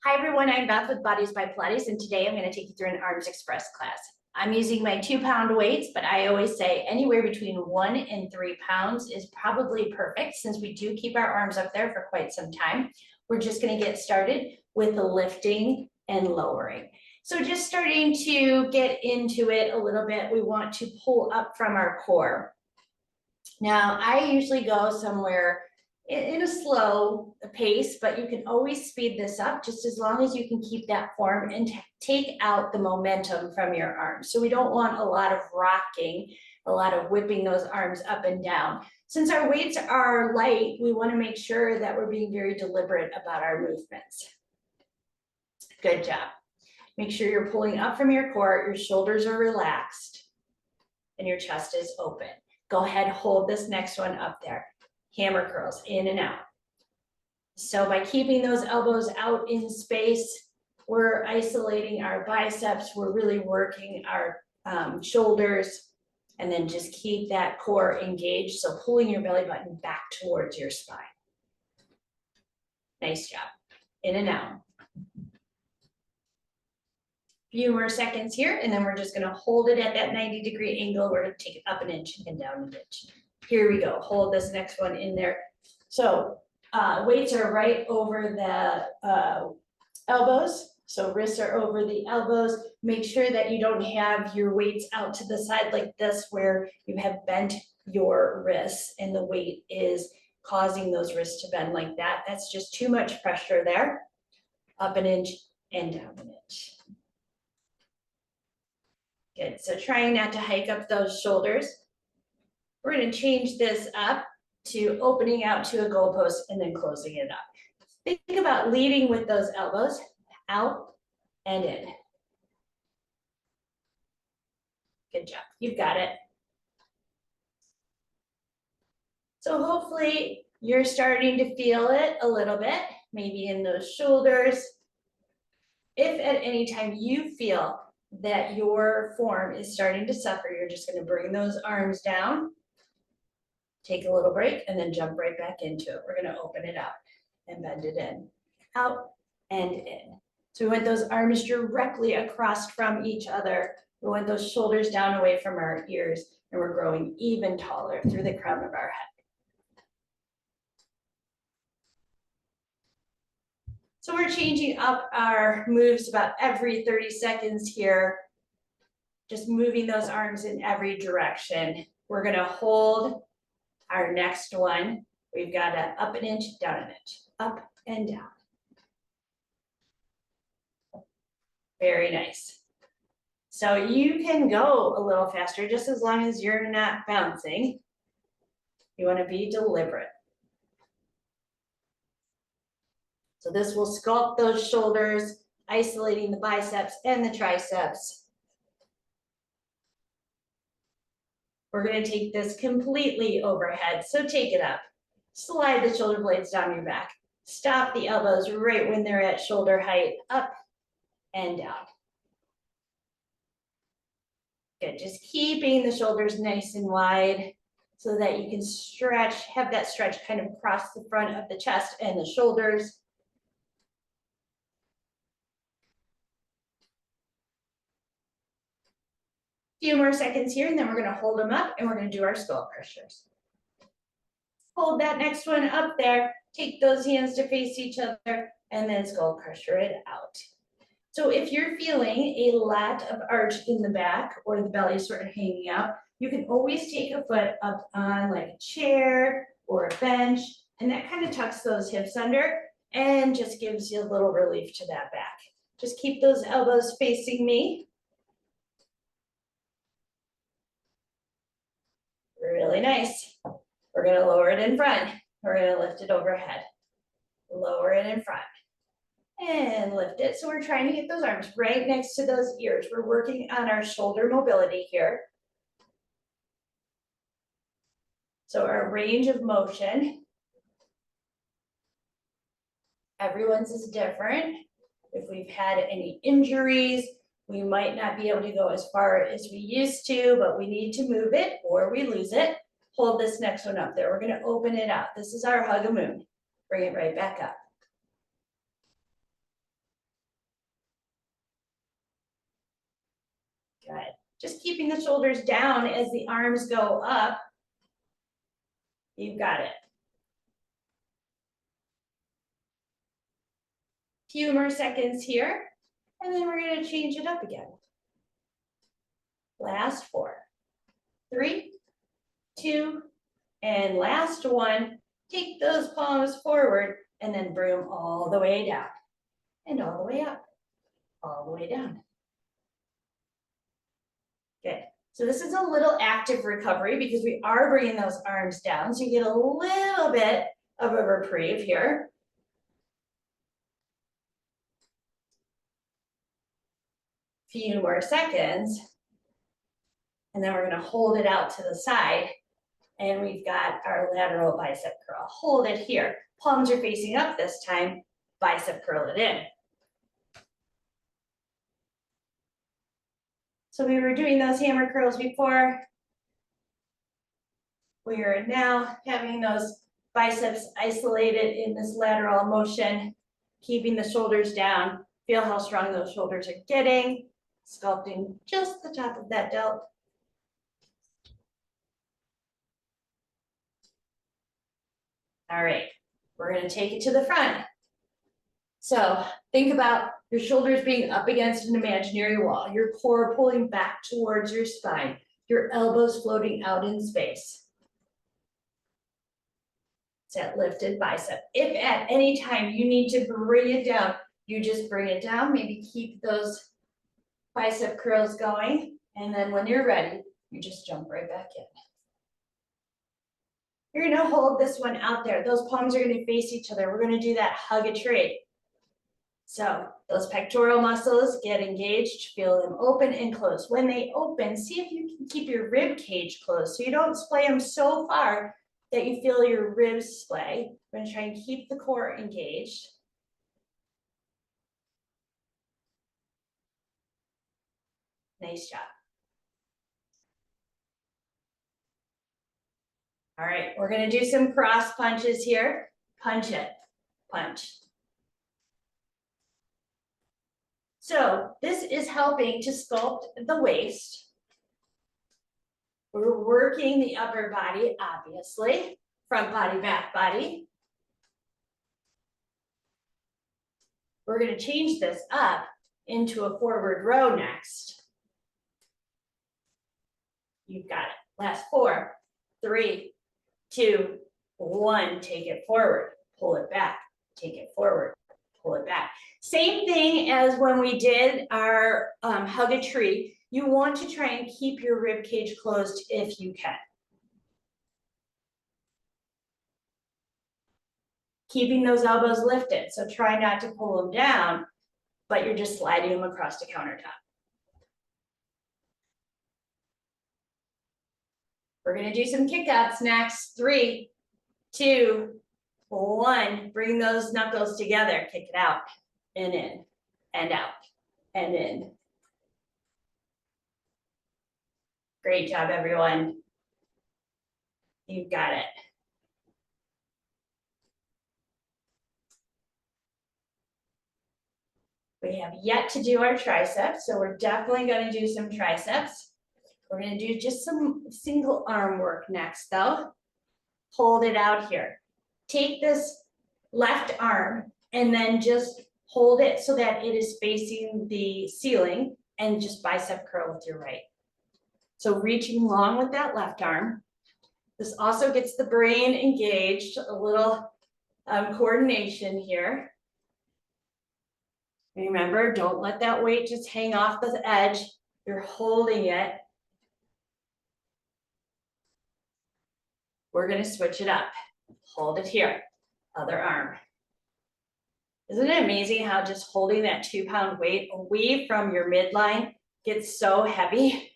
Hi everyone, I'm Beth with Bodies by Pilates, and today I'm going to take you through an Arms Express class. I'm using my 2-pound weights, but I always say anywhere between 1 and 3 pounds is probably perfect since we do keep our arms up there for quite some time. We're just going to get started with the lifting and lowering. So just starting to get into it a little bit, we want to pull up from our core. Now, I usually go somewhere in a slow pace, but you can always speed this up just as long as you can keep that form and take out the momentum from your arms. So we don't want a lot of rocking, a lot of whipping those arms up and down. Since our weights are light, we want to make sure that we're being very deliberate about our movements. Good job. Make sure you're pulling up from your core, your shoulders are relaxed, and your chest is open. Go ahead, hold this next one up there. Hammer curls in and out. So by keeping those elbows out in space, we're isolating our biceps, we're really working our shoulders, and then just keep that core engaged. So pulling your belly button back towards your spine. Nice job. In and out. Few more seconds here, and then we're just gonna hold it at that 90-degree angle. We're gonna take it up an inch and down an inch. Here we go, hold this next one in there. So weights are right over the elbows. So wrists are over the elbows. Make sure that you don't have your weights out to the side like this where you have bent your wrists and the weight is causing those wrists to bend like that. That's just too much pressure there. Up an inch and down an inch. Good, so trying not to hike up those shoulders. We're going to change this up to opening out to a goalpost and then closing it up. Think about leading with those elbows out and in. Good job, you've got it. So hopefully you're starting to feel it a little bit, maybe in those shoulders. If at any time you feel that your form is starting to suffer, you're just going to bring those arms down. Take a little break and then jump right back into it. We're going to open it out and bend it in, out and in. So we want those arms directly across from each other. We want those shoulders down away from our ears, and we're growing even taller through the crown of our head. So we're changing up our moves about every 30 seconds here, just moving those arms in every direction. We're going to hold our next one. We've got a up an inch, down an inch, up and down. Very nice. So you can go a little faster just as long as you're not bouncing. You want to be deliberate. So this will sculpt those shoulders, isolating the biceps and the triceps. We're going to take this completely overhead. So take it up. Slide the shoulder blades down your back. Stop the elbows right when they're at shoulder height, up and down. Good, just keeping the shoulders nice and wide so that you can stretch, have that stretch kind of across the front of the chest and the shoulders. Few more seconds here, and then we're going to hold them up and we're going to do our skull crushers. Hold that next one up there, take those hands to face each other, and then skull crusher it out. So if you're feeling a lot of arch in the back or the belly sort of hanging out, you can always take a foot up on like a chair or a bench, and that kind of tucks those hips under and just gives you a little relief to that back. Just keep those elbows facing me. Really nice. We're going to lower it in front. We're going to lift it overhead. Lower it in front. And lift it. So we're trying to get those arms right next to those ears. We're working on our shoulder mobility here. So our range of motion. Everyone's is different. If we've had any injuries, we might not be able to go as far as we used to, but we need to move it or we lose it. Hold this next one up there. We're going to open it out. This is our hug a moon. Bring it right back up. Good. Just keeping the shoulders down as the arms go up. You've got it. Few more seconds here, and then we're going to change it up again. Last 4, 3, 2, and last 1. Take those palms forward and then bring them all the way down and all the way up, all the way down. Good. So this is a little active recovery because we are bringing those arms down. So you get a little bit of a reprieve here. Few more seconds. And then we're going to hold it out to the side. And we've got our lateral bicep curl. Hold it here. Palms are facing up this time. Bicep curl it in. So we were doing those hammer curls before. We are now having those biceps isolated in this lateral motion, keeping the shoulders down. Feel how strong those shoulders are getting. Sculpting just the top of that delt. All right, we're going to take it to the front. So think about your shoulders being up against an imaginary wall, your core pulling back towards your spine, your elbows floating out in space. It's that lifted bicep. If at any time you need to bring it down, you just bring it down, maybe keep those bicep curls going, and then when you're ready, you just jump right back in. You're going to hold this one out there. Those palms are going to face each other. We're going to do that hug a tree. So those pectoral muscles get engaged, feel them open and close. When they open, see if you can keep your rib cage closed so you don't splay them so far that you feel your ribs splay. We're going to try and keep the core engaged. Nice job. All right, we're going to do some cross punches here. Punch it, punch. So this is helping to sculpt the waist. We're working the upper body, obviously, front body, back body. We're going to change this up into a forward row next. You've got it. Last 4, 3, 2, 1. Take it forward, pull it back, take it forward, pull it back. Same thing as when we did our hug a tree. You want to try and keep your rib cage closed if you can. Keeping those elbows lifted, so try not to pull them down, but you're just sliding them across the countertop. We're going to do some kick-ups next. 3, 2, 1. Bring those knuckles together. Kick it out and in and out and in. Great job, everyone. You've got it. We have yet to do our triceps, so we're definitely going to do some triceps. We're going to do just some single arm work next, though. Hold it out here. Take this left arm and then just hold it so that it is facing the ceiling and just bicep curl with your right. So reaching long with that left arm. This also gets the brain engaged, a little coordination here. Remember, don't let that weight just hang off the edge. You're holding it. We're going to switch it up. Hold it here. Other arm. Isn't it amazing how just holding that 2-pound weight away from your midline gets so heavy?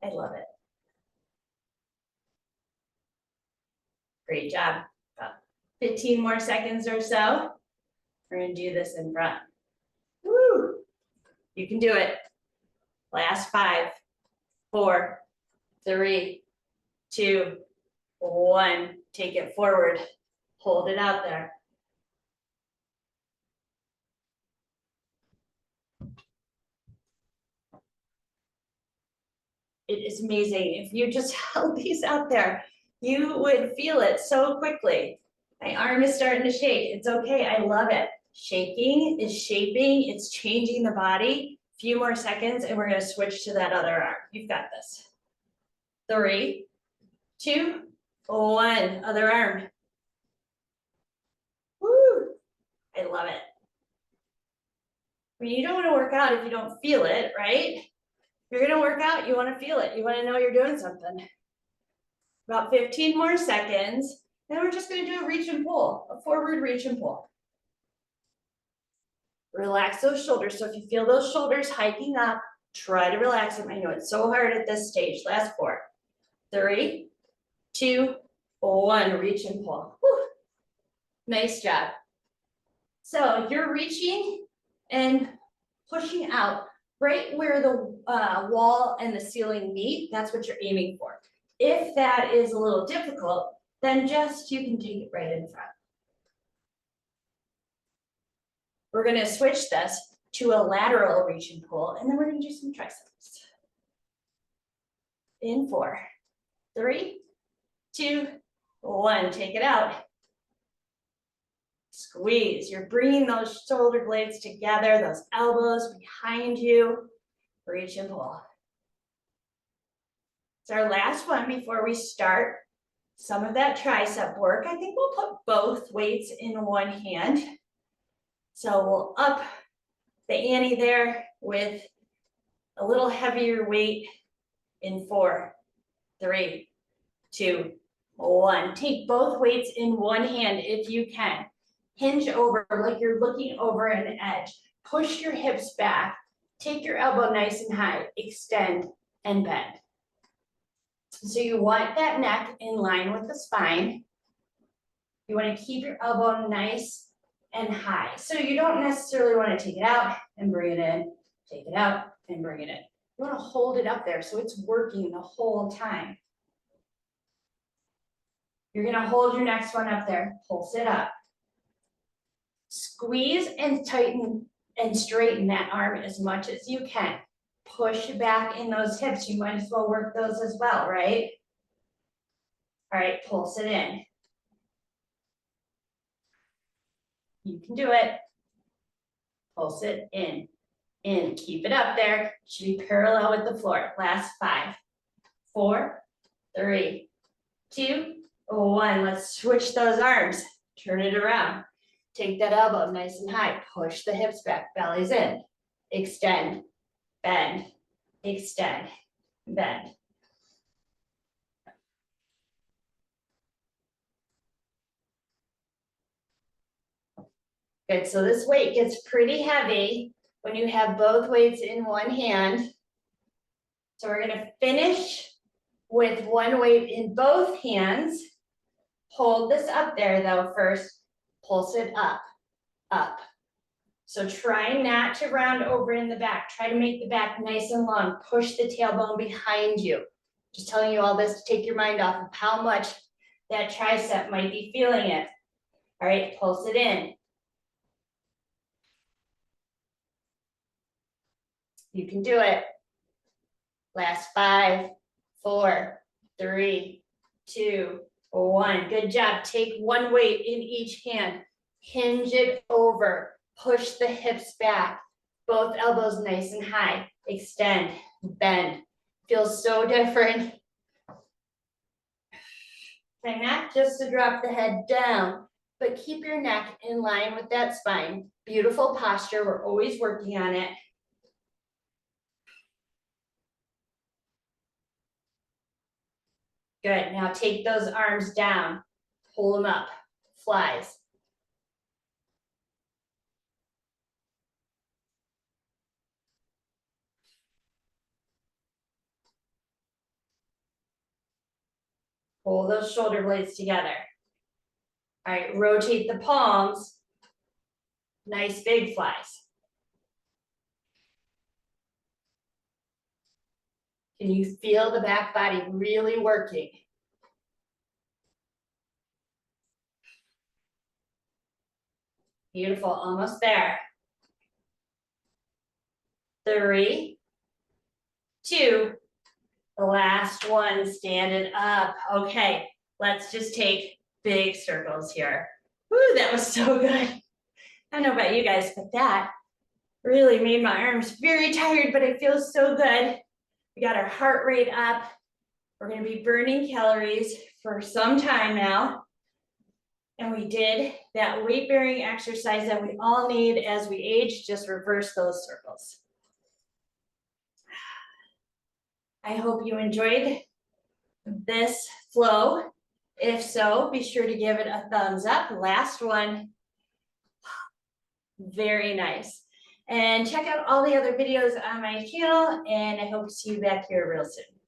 I love it. Great job. About 15 more seconds or so. We're going to do this in front. Woo! You can do it. Last 5, 4, 3, 2, 1. Take it forward. Hold it out there. It is amazing. If you just held these out there, you would feel it so quickly. My arm is starting to shake. It's okay. I love it. Shaking is shaping. It's changing the body. Few more seconds and we're going to switch to that other arm. You've got this. 3, 2, 1. Other arm. Woo! I love it. I mean, you don't want to work out if you don't feel it, right? If you're going to work out, you want to feel it. You want to know you're doing something. About 15 more seconds. Then we're just going to do a reach and pull, a forward reach and pull. Relax those shoulders. So if you feel those shoulders hiking up, try to relax them. I know it's so hard at this stage. Last 4, 3, 2, 1. Reach and pull. Whew. Nice job. So you're reaching and pushing out right where the wall and the ceiling meet. That's what you're aiming for. If that is a little difficult, then you can take it right in front. We're going to switch this to a lateral reach and pull, and then we're going to do some triceps. In 4, 3, 2, 1. Take it out. Squeeze. You're bringing those shoulder blades together, those elbows behind you. Reach and pull. It's our last one before we start some of that tricep work. I think we'll put both weights in one hand. So we'll up the ante there with a little heavier weight in 4, 3, 2, 1. Take both weights in one hand if you can. Hinge over like you're looking over an edge. Push your hips back. Take your elbow nice and high. Extend and bend. So you want that neck in line with the spine. You want to keep your elbow nice and high. So you don't necessarily want to take it out and bring it in. Take it out and bring it in. You want to hold it up there so it's working the whole time. You're going to hold your next one up there. Pulse it up. Squeeze and tighten and straighten that arm as much as you can. Push back in those hips. You might as well work those as well, right? All right, pulse it in. You can do it. Pulse it in. In. Keep it up there. Should be parallel with the floor. Last 5, 4, 3, 2, 1. Let's switch those arms. Turn it around. Take that elbow nice and high. Push the hips back. Belly's in. Extend. Bend. Extend. Bend. Good. So this weight gets pretty heavy when you have both weights in one hand. So we're going to finish with one weight in both hands. Hold this up there though first. Pulse it up, up. So try not to round over in the back. Try to make the back nice and long. Push the tailbone behind you. Just telling you all this to take your mind off of how much that tricep might be feeling it. All right, pulse it in. You can do it. Last 5, 4, 3, 2, 1. Good job. Take one weight in each hand. Hinge it over. Push the hips back. Both elbows nice and high. Extend. Bend. Feels so different. Try not just to drop the head down, but keep your neck in line with that spine. Beautiful posture. We're always working on it. Good. Now take those arms down. Pull them up. Flies. Pull those shoulder blades together. All right, rotate the palms. Nice big flies. Can you feel the back body really working? Beautiful, almost there. 3, 2, The last one, stand it up. Okay, let's just take big circles here. Woo, that was so good. I don't know about you guys, but that really made my arms very tired, but it feels so good. We got our heart rate up. We're gonna be burning calories for some time now. And we did that weight-bearing exercise that we all need as we age, just reverse those circles. I hope you enjoyed this flow. If so, be sure to give it a thumbs up. Last one. Very nice. And check out all the other videos on my channel, and I hope to see you back here real soon.